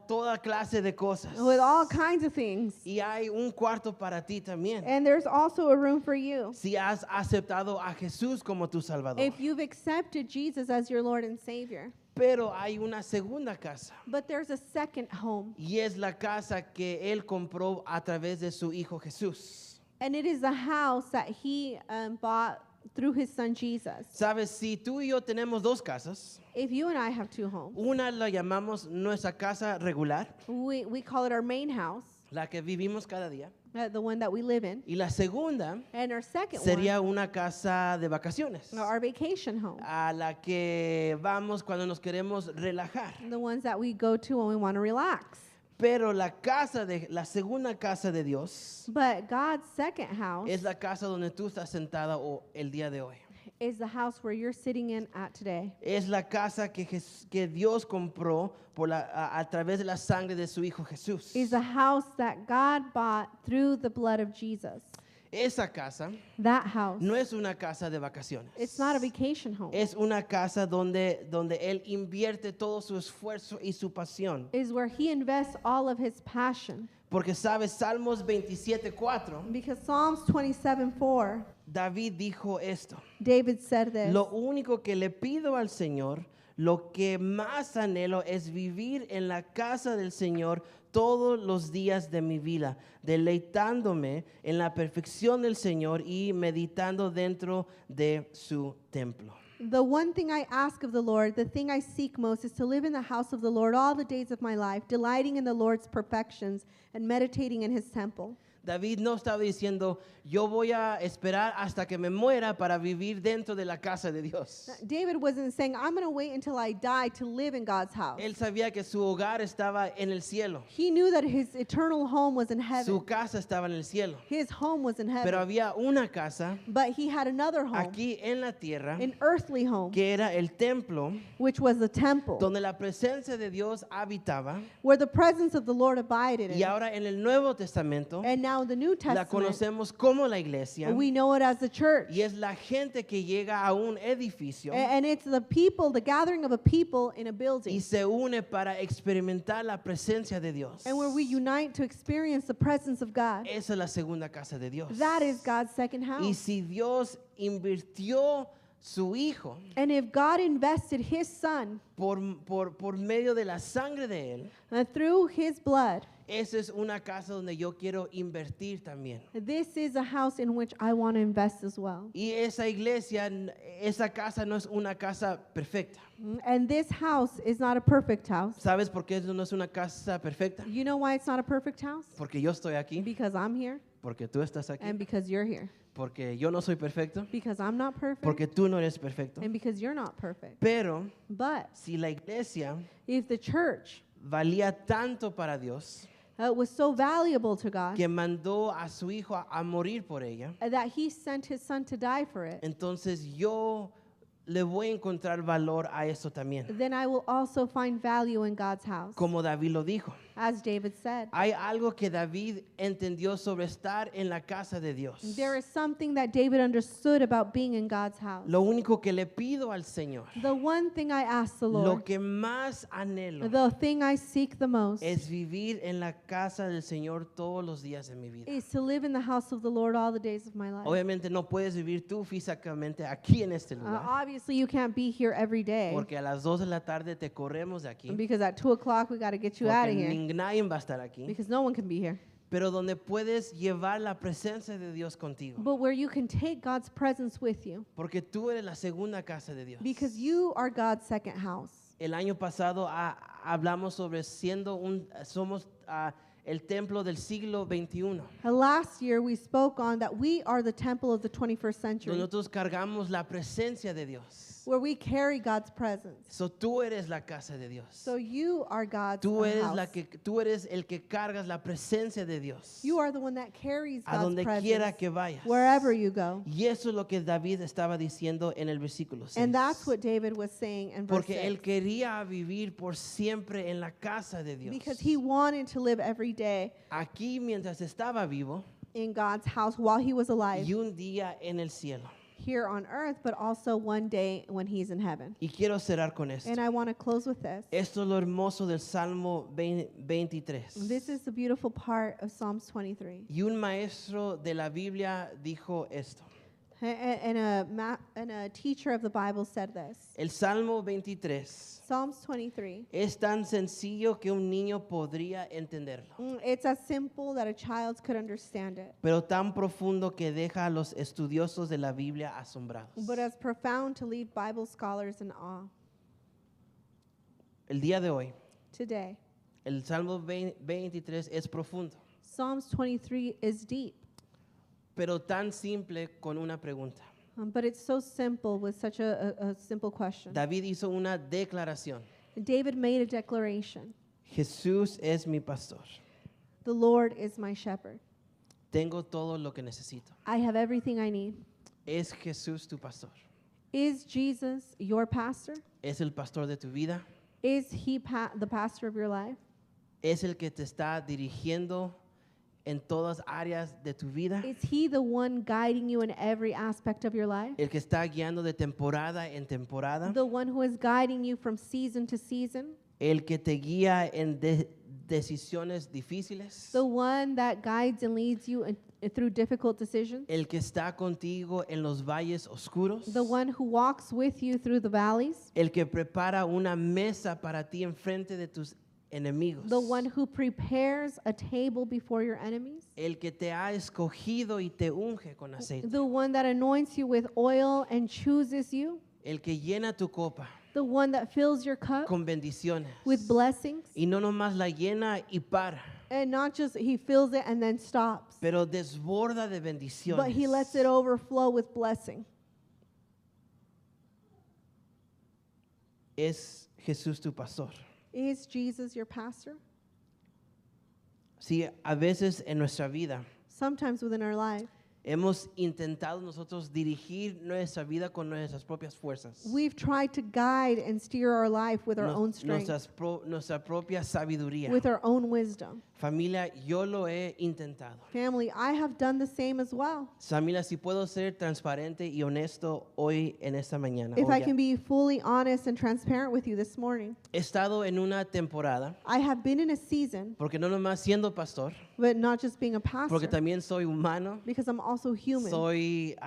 toda clase de cosas. with all kinds of things. Y hay un cuarto para ti también. And there's also a room for you. Si has aceptado a Jesús como tu Salvador. If you've accepted Jesus as your Lord and Savior. Pero hay una segunda casa. But there's a second home. Y es la casa que Él compró a través de su Hijo Jesús. And it is the house that he bought through his son Jesus. Sabes, si tú y yo tenemos dos casas, If you and I have two homes, una la llamamos nuestra casa regular, we call it our main house, la que vivimos cada día. the one that we live in. Y la segunda And our second sería una casa de vacaciones, one, our vacation home. a la que vamos cuando nos queremos relajar. The ones that we go to when we want to relax. Pero la segunda casa de Dios But God's second house es la casa donde tú estás sentada el día de hoy. is the house where you're sitting in at today. Es la casa que Dios compró a través de la sangre de su Hijo Jesús. Is the house that God bought through the blood of Jesus. Esa casa That house. no es una casa de vacaciones. It's not a vacation home. Es una casa donde Él invierte todo su esfuerzo y su pasión. Is where he invests all of his passion. Porque sabes, Salmos 27:4, Because Psalms 27:4, David dijo esto. David said this. Lo único que le pido al Señor, lo que más anhelo es vivir en la casa del Señor todos los días de mi vida, deleitándome en la perfección del Señor y meditando dentro de su templo. The one thing I ask of the Lord, the thing I seek most, is to live in the house of the Lord all the days of my life, delighting in the Lord's perfections and meditating in his temple. David no estaba diciendo, yo voy a esperar hasta que me muera para vivir dentro de la casa de Dios. David wasn't saying, I'm going to wait until I die to live in God's house. Él sabía que su hogar estaba en el cielo. He knew that his eternal home was in heaven. Su casa estaba en el cielo. His home was in heaven. Pero había una casa But he had another home, aquí en la tierra an earthly home, que era el templo which was the temple, donde la presencia de Dios habitaba. where the presence of the Lord abided Y in. ahora en el Nuevo Testamento And now in the New la Testament, conocemos como la iglesia. we know it as the church. Y es la gente que llega a un edificio And it's the people, the gathering of a people in a building. y se une para experimentar la presencia de Dios. And where we unite to experience the presence of God. Esa es la segunda casa de Dios. That is God's second Y house. si Dios invirtió su Hijo And if God invested his son por medio de la sangre de Él, through his blood, esa es una casa donde yo quiero invertir también. this is a house in which I want to invest as well. Y esa iglesia, esa casa no es una casa perfecta. And this house is not a perfect house. ¿Sabes por qué no es una casa perfecta? You know why it's not a perfect house? Porque yo estoy aquí, Because I'm here porque tú estás aquí, and because you're here. porque yo no soy perfecto, Because I'm not perfect porque tú no eres perfecto. and because you're not perfect. Pero But si la iglesia if the church valía tanto para Dios was so valuable to God que mandó a su Hijo a morir por ella, that he sent his son to die for it, entonces yo le voy a encontrar valor a eso también. then I will also find value in God's house. Como David lo dijo. As David said, Hay algo que David entendió sobre estar en la casa de Dios. there is something that David understood about being in God's house. Lo único que le pido al Señor, The one thing I ask the lo Lord, que más anhelo, the thing I seek the most, es vivir en la casa del Señor todos los días de mi vida. is to live in the house of the Lord all the days of my life. Obviamente no puedes vivir tú físicamente aquí en este lugar, Obviously, you can't be here every day porque a las 2 de la tarde te corremos de aquí, because at 2 o'clock we got to get you out of porque here nadie va a estar aquí, because no one can be here. pero donde puedes llevar la presencia de Dios contigo, But where you can take God's presence with you porque tú eres la segunda casa de Dios. because you are God's second house. El año pasado hablamos sobre somos el templo del siglo XXI. Last year we spoke on that we are the temple of the 21st century, Nosotros cargamos la presencia de Dios. where we carry God's presence. So tú eres la casa de Dios. So you are God's Tú eres house. tú eres el que cargas la presencia de Dios You are the one that carries a God's donde presence quiera que vayas. wherever you go. Y eso es lo que David estaba diciendo en el versículo 6. And that's what David was saying in verse Porque 6. él quería vivir por siempre en la casa de Dios. Because he wanted to live every day Aquí mientras estaba vivo in God's house while he was alive y un día en el cielo. here on earth, but also one day when he's in heaven. Y quiero cerrar con esto. And I want to close with this. Esto es lo hermoso del Salmo 23. This is the beautiful part of Psalms 23. Y un maestro de la Biblia dijo esto. And a teacher of the Bible said this. El Salmo 23 Psalms 23. es tan sencillo que un niño podría entenderlo, It's as simple that a child could understand it, pero tan profundo que deja a los estudiosos de la Biblia asombrados. but as profound to leave Bible scholars in awe. El día de hoy, Today, el Salmo 23 es profundo, Psalms 23 is deep, pero tan simple con una pregunta. but it's so simple with such a simple question. David hizo una declaración. David made a declaration. Jesús es mi pastor. The Lord is my shepherd. Tengo todo lo que necesito. I have everything I need. ¿Es Jesús tu pastor? Is Jesus your pastor? ¿Es el pastor de tu vida? Is he the pastor of your life? ¿Es el que te está dirigiendo en todas áreas de tu vida? Is he the one guiding you in every aspect of your life? ¿El que está guiando de temporada en temporada? The one who is guiding you from season to season? ¿El que te guía en decisiones difíciles? The one that guides and leads you through difficult decisions? ¿El que está contigo en los valles oscuros? The one who walks with you through the valleys? ¿El que prepara una mesa para ti enfrente de tus enemigos? The one who prepares a table before your enemies? El que te ha escogido y te unge con aceite. The one that anoints you with oil and chooses you? El que llena tu copa The one that fills your cup con bendiciones. with blessings? Y no nomás la llena y para, And not just he fills it and then stops, pero desborda de bendiciones. but he lets it overflow with blessing. Es Jesús tu pastor. Is Jesus your pastor? Sí, a veces en nuestra vida Sometimes within our life, hemos intentado nosotros dirigir nuestra vida con nuestras propias fuerzas. we've tried to guide and steer our life with our own strength, Nuestra propia sabiduría. with our own wisdom. Familia, yo lo he intentado. Family, I have done the same as well. Familia, si puedo ser transparente y honesto hoy en esta mañana. If hoy I ya. can be fully honest and transparent with you this morning, He estado en una temporada, I have been in a season, porque no nomás siendo pastor, but not just being a porque pastor, también soy humano, because I'm also human. soy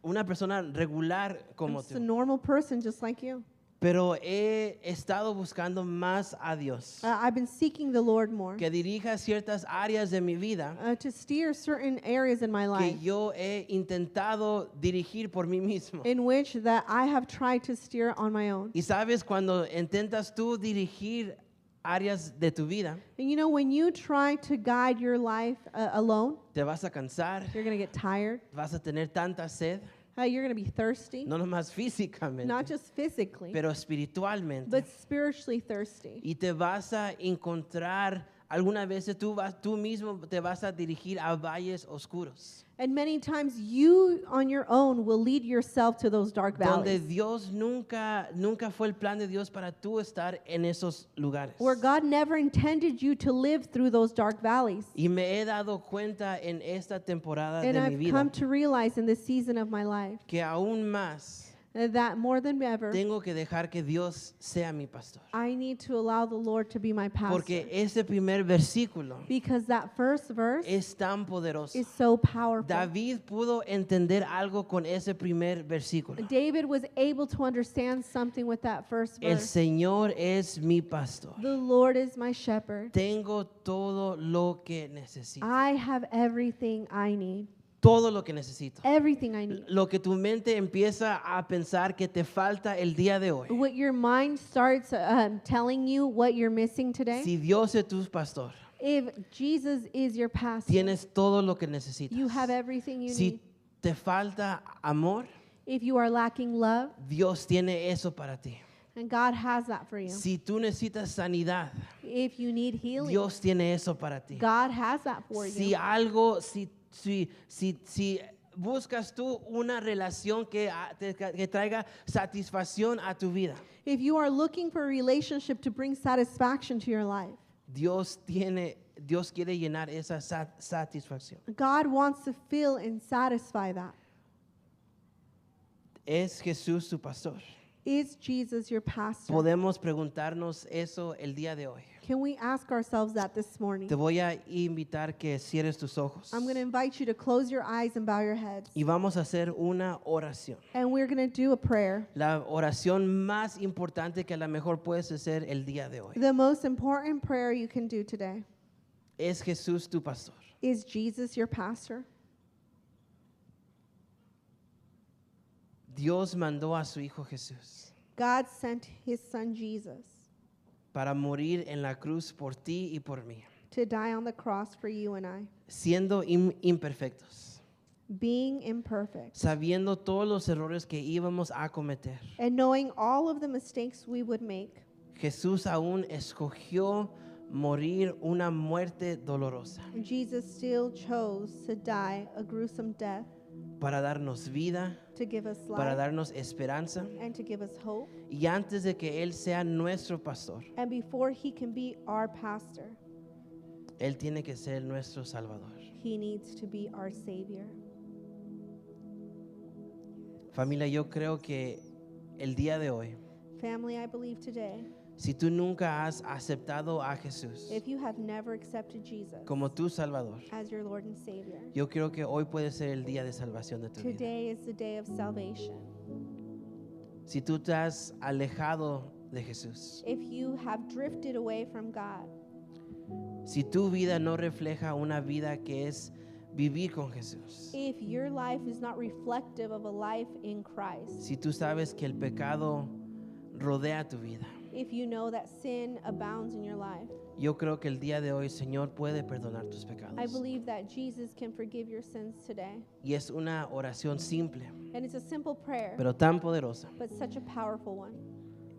una persona regular I'm como just a tú. normal person just like you. Pero he estado buscando más a Dios, I've been seeking the Lord more que dirija ciertas áreas de mi vida to steer certain areas in my que life yo he intentado dirigir por mí mismo. in which that I have tried to steer on my own. Y sabes, cuando intentas tú dirigir áreas de tu vida, And you know, when you try to guide your life alone, te vas a cansar, you're going to get tired. vas a tener tanta sed, You're going to be thirsty, no nomás físicamente, not just physically, pero espiritualmente. but spiritually thirsty. Y te vas a encontrar, algunas veces tú mismo te vas a dirigir a valles oscuros, And many times you on your own will lead yourself to those dark donde valleys, Dios nunca fue el plan de Dios para tú estar en esos lugares. where God never intended you to live through those dark valleys. Y me he dado cuenta en esta temporada And de mi I've vida come to realize in this season of my life que aún más that more than ever, tengo que dejar que Dios sea mi pastor. I need to allow the Lord to be my pastor. Porque ese primer versículo Because that first verse es tan poderoso. is so powerful. David pudo entender algo con ese primer versículo. David was able to understand something with that first El verse. Señor es mi pastor. The Lord is my shepherd. Tengo todo lo que necesito. I have everything I need. Todo lo que necesito. Everything I need. Lo que tu mente empieza a pensar que te falta el día de hoy. What your mind starts telling you what you're missing today. Si Dios es tu pastor, If Jesus is your pastor, tienes todo lo que necesitas. you have everything you Si need. te falta amor, If you are lacking love, Dios tiene eso para ti. and God has that for you. Si tú necesitas sanidad, If you need healing, Dios tiene eso para ti. God has that for Si you. algo, si buscas tú una relación que traiga satisfacción a tu vida, If you are looking for a relationship to bring satisfaction to your life, Dios quiere llenar esa satisfacción. God wants to fill and satisfy that. ¿Es Jesús tu pastor? Is Jesus your pastor? Podemos preguntarnos eso el día de hoy. Can we ask ourselves that this morning? Te voy a invitar que cierres tus ojos I'm going to invite you to close your eyes and bow your heads. y vamos a hacer una oración. And we're going to do a prayer. La oración más importante que a lo mejor puedes hacer el día de hoy. The most important prayer you can do today. ¿Es Jesús tu pastor? Is Jesus your pastor? Dios mandó a su Hijo Jesús God sent his son Jesus para morir en la cruz por ti y por mí, to die on the cross for you and I. siendo imperfectos, Being imperfect sabiendo todos los errores que íbamos a cometer. and knowing all of the mistakes we would make, Jesús aún escogió morir una muerte dolorosa Jesus still chose to die a gruesome death para darnos vida, to give us para life darnos esperanza. and to give us hope. Y antes de que Él sea nuestro pastor, And before he can be our pastor, Él tiene que ser nuestro Salvador. he needs to be our Savior. Familia, yo creo que el día de hoy, Family, I believe today, si tú nunca has aceptado a Jesús if you have never accepted Jesus como tu Salvador, as your Lord and Savior, yo creo que hoy puede ser el día de salvación de tu vida. today is the day of salvation. Si tú te has alejado de Jesús, If you have drifted away from God, si tu vida no refleja una vida que es vivir con Jesús, if your life is not reflective of a life in Christ, si tú sabes que el pecado rodea tu vida, if you know that sin abounds in your life, yo creo que el día de hoy, Señor, puede perdonar tus I pecados. believe that Jesus can forgive your sins today. Y es una oración simple, And it's a simple prayer, pero tan poderosa, but such a powerful one,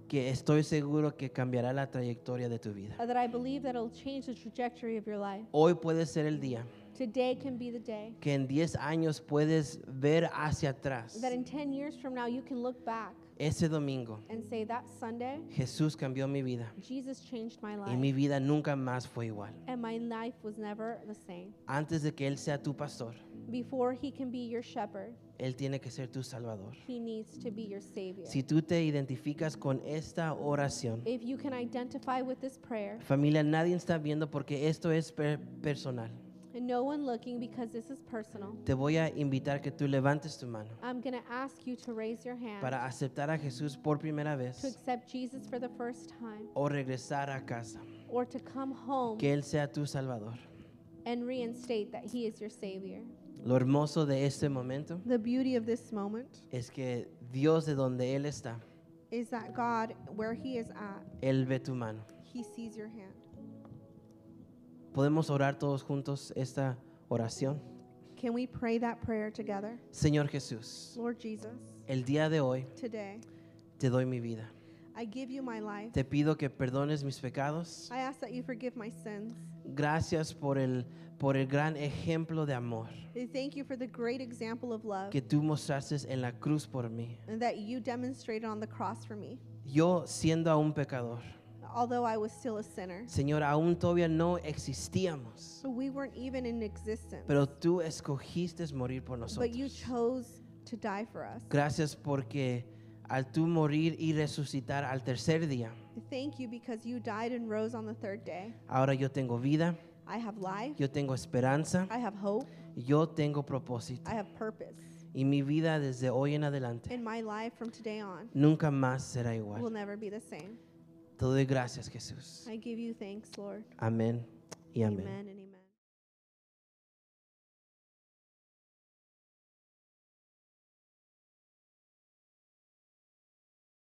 que estoy seguro que cambiará la trayectoria de tu vida. that I believe that it'll change the trajectory of your life. Hoy puede ser el día Today can be the day que en 10 años puedes ver hacia atrás. that in 10 years from now you can look back Ese domingo, and say, that Sunday, Jesús cambió mi vida Jesus changed my y mi life, vida nunca más fue igual. and my life was never the same. Antes de que Él sea tu pastor, Before he can be your shepherd, Él tiene que ser tu Salvador. he needs to be your Savior. Si tú te identificas con esta oración, If you can identify with this prayer, familia, nadie está viendo porque esto es personal. and no one looking because this is personal, Te voy a invitar que tú levantes tu mano I'm going to ask you to raise your hand para aceptar a Jesús por primera to vez accept Jesus for the first time, o regresar a casa. or to come home Que Él sea tu Salvador. and reinstate that he is your Savior. Lo hermoso de este momento The beauty of this moment es que Dios, de donde Él está, is that God, where he is at, Él ve tu mano. he sees your hand. Podemos orar todos juntos esta oración. Can we pray that prayer together? Señor Jesús, Lord Jesus, el día de hoy today te doy mi vida. I give you my life. Te pido que perdones mis pecados. I ask that you forgive my sins. Gracias por el gran ejemplo de amor I thank you for the great example of love que tú mostraste en la cruz por mí. and that you demonstrated on the cross for me. Yo, siendo aún pecador, Although I was still a sinner, Señor, aún todavía no existíamos, we weren't even in existence, pero tú escogiste morir por but you nosotros. chose to die for us. Gracias porque al tú morir y resucitar al tercer día, I thank you because you died and rose on the third day. ahora yo tengo vida, I have life, yo tengo esperanza, I have hope, yo tengo propósito. I have purpose. Y mi vida desde hoy en adelante And my life from today on nunca más será will igual. never be the same. Te doy gracias, Jesús. I give you thanks, Lord. Amén y amén. Amen and